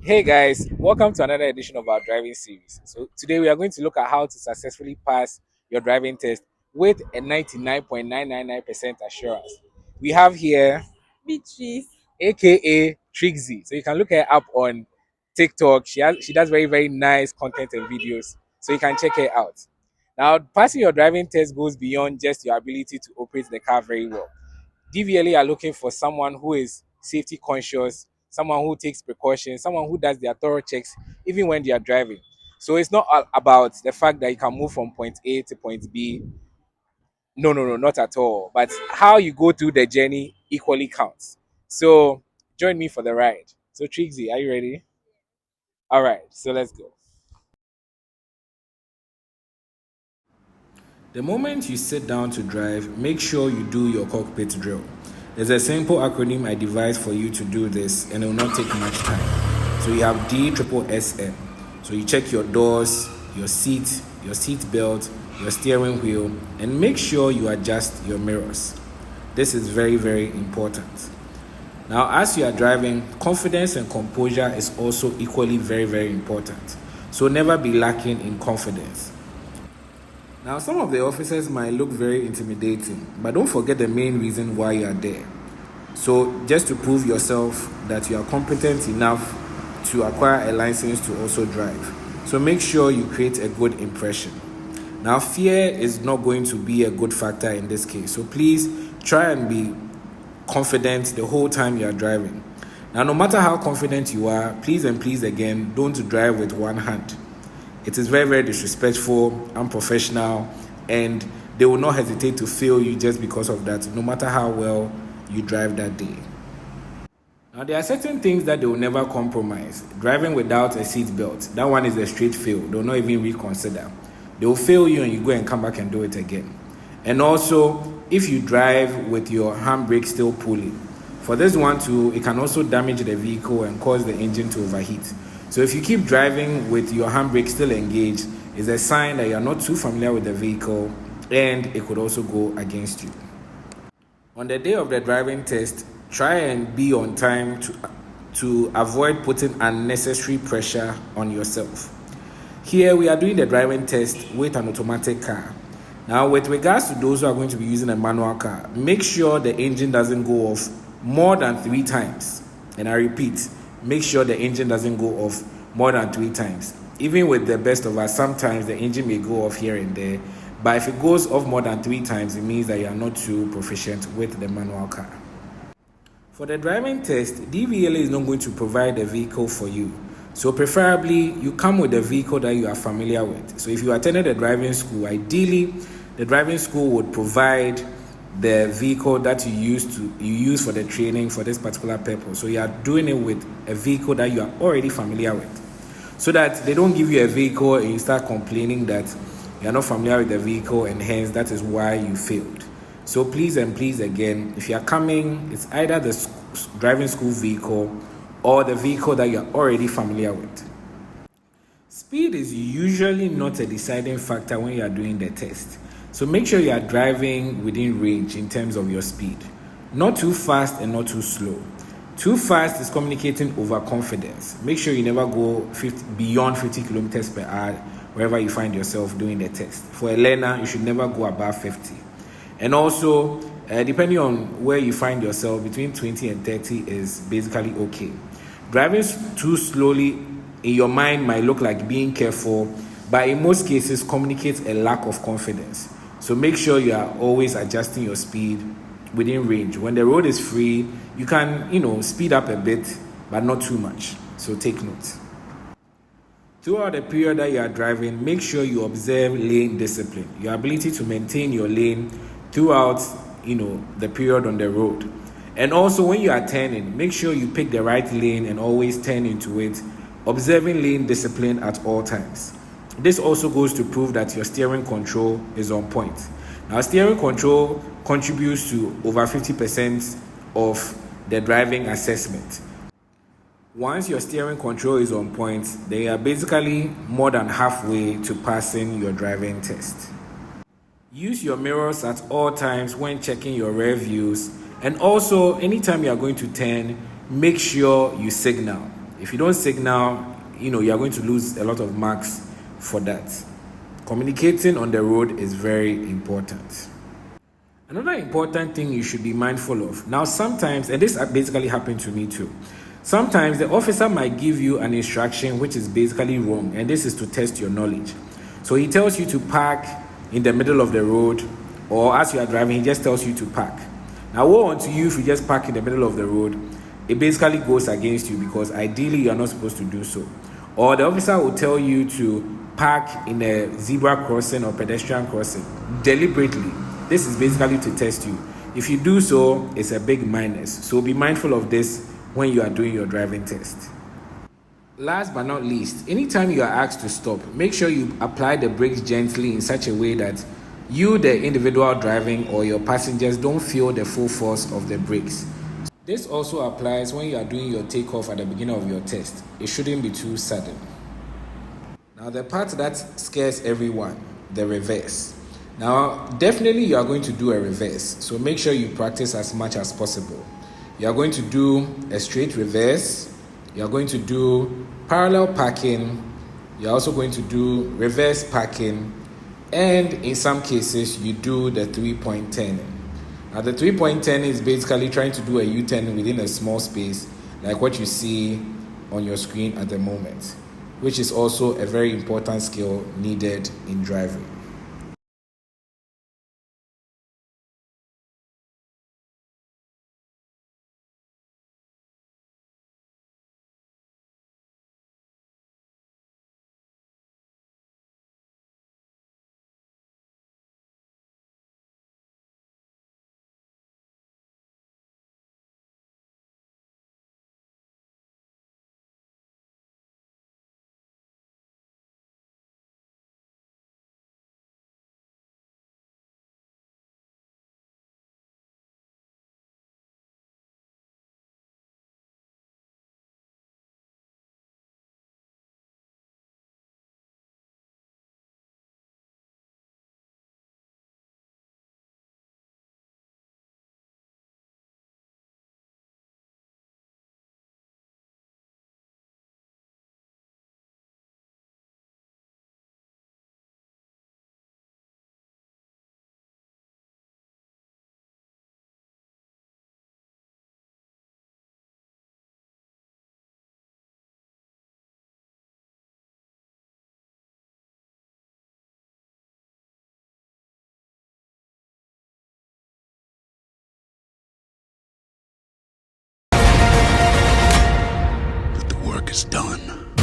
Hey guys, welcome to another edition of our driving series. So today we are going to look at how to successfully pass your driving test with a 99.999% assurance. We have here Beatrice. aka Trixie. So you can look her up on TikTok. She does very nice content and videos. So you can check her out. Now, passing your driving test goes beyond just your ability to operate the car very well. DVLA are looking for someone who is safety conscious, someone who takes precautions, someone who does their thorough checks even when they are driving. So it's not all about the fact that you can move from point A to point B. No, not at all. But how you go through the journey equally counts. So join me for the ride. So Trixie, are you ready? All right, so let's go. The moment you sit down to drive, make sure you do your cockpit drill. There's a simple acronym I devised for you to do this, and it will not take much time. So you have DSSM. So you check your doors, your seat belt, your steering wheel, and make sure you adjust your mirrors. This is very important. Now, as you are driving, confidence and composure is also equally very important. So never be lacking in confidence. Now, some of the officers might look very intimidating, but don't forget the main reason why you are there. So, just to prove yourself that you are competent enough to acquire a license to also drive. So, make sure you create a good impression. Now, fear is not going to be a good factor in this case. So, please try and be confident the whole time you are driving. Now, no matter how confident you are, please and please again, don't drive with one hand. It is very disrespectful, unprofessional, and they will not hesitate to fail you just because of that, no matter how well you drive that day. Now, there are certain things that they will never compromise. Driving without a seat belt, that one is a straight fail. They will not even reconsider. They will fail you and you go and come back and do it again. And also, if you drive with your handbrake still pulling, for this one too, it can also damage the vehicle and cause the engine to overheat. So if you keep driving with your handbrake still engaged, it's a sign that you're not too familiar with the vehicle and it could also go against you. On the day of the driving test, try and be on time to avoid putting unnecessary pressure on yourself. Here we are doing the driving test with an automatic car. Now, with regards to those who are going to be using a manual car, make sure the engine doesn't go off more than 3 times. And I repeat, make sure the engine doesn't go off more than 3 times. Even with the best of us, sometimes the engine may go off here and there. But if it goes off more than 3 times, it means that you are not too proficient with the manual car. For the driving test, DVLA is not going to provide a vehicle for you. So preferably, you come with a vehicle that you are familiar with. So if you attended a driving school, ideally, the driving school would provide the vehicle that you use for the training for this particular purpose. So you are doing it with a vehicle that you are already familiar with, so that they don't give you a vehicle and you start complaining that you are not familiar with the vehicle and hence that is why you failed. So please and please again, if you are coming, it's either the driving school vehicle or the vehicle that you are already familiar with. Speed is usually not a deciding factor when you are doing the test. So make sure you are driving within range in terms of your speed. Not too fast and not too slow. Too fast is communicating overconfidence. Make sure you never go beyond 50 kilometers per hour wherever you find yourself doing the test. For a learner, you should never go above 50. And also, depending on where you find yourself, between 20 and 30 is basically okay. Driving too slowly in your mind might look like being careful, but in most cases communicates a lack of confidence. So make sure you are always adjusting your speed within range. When the road is free, you can, speed up a bit, but not too much. So take note. Throughout the period that you are driving, make sure you observe lane discipline, your ability to maintain your lane throughout, the period on the road. And also when you are turning, make sure you pick the right lane and always turn into it, observing lane discipline at all times. This also goes to prove that your steering control is on point. Now, steering control contributes to over 50% of the driving assessment. Once your steering control is on point, they are basically more than halfway to passing your driving test. Use your mirrors at all times when checking your rear views, and also anytime you are going to turn, make sure you signal. If you don't signal, you are going to lose a lot of marks for that. Communicating on the road is very important. Another important thing you should be mindful of. Now, sometimes, and this basically happened to me too, sometimes the officer might give you an instruction which is basically wrong, and this is to test your knowledge. So he tells you to park in the middle of the road, or as you are driving, he just tells you to park. Now, woe unto you if you just park in the middle of the road. It basically goes against you because ideally you are not supposed to do so. Or the officer will tell you to park in a zebra crossing or pedestrian crossing deliberately. This is basically to test you. If you do so, it's a big minus. So be mindful of this when you are doing your driving test. Last but not least, anytime you are asked to stop, make sure you apply the brakes gently in such a way that you, the individual driving, or your passengers don't feel the full force of the brakes. This also applies when you are doing your takeoff at the beginning of your test. It shouldn't be too sudden. Now, the part that scares everyone, the reverse. Now, definitely you are going to do a reverse, so make sure you practice as much as possible. You are going to do a straight reverse. You are going to do parallel parking. You are also going to do reverse parking. And in some cases, you do the 3-point turning. Now, the 3-point turning is basically trying to do a U-turn within a small space, like what you see on your screen at the moment, which is also a very important skill needed in driving. But the work is done.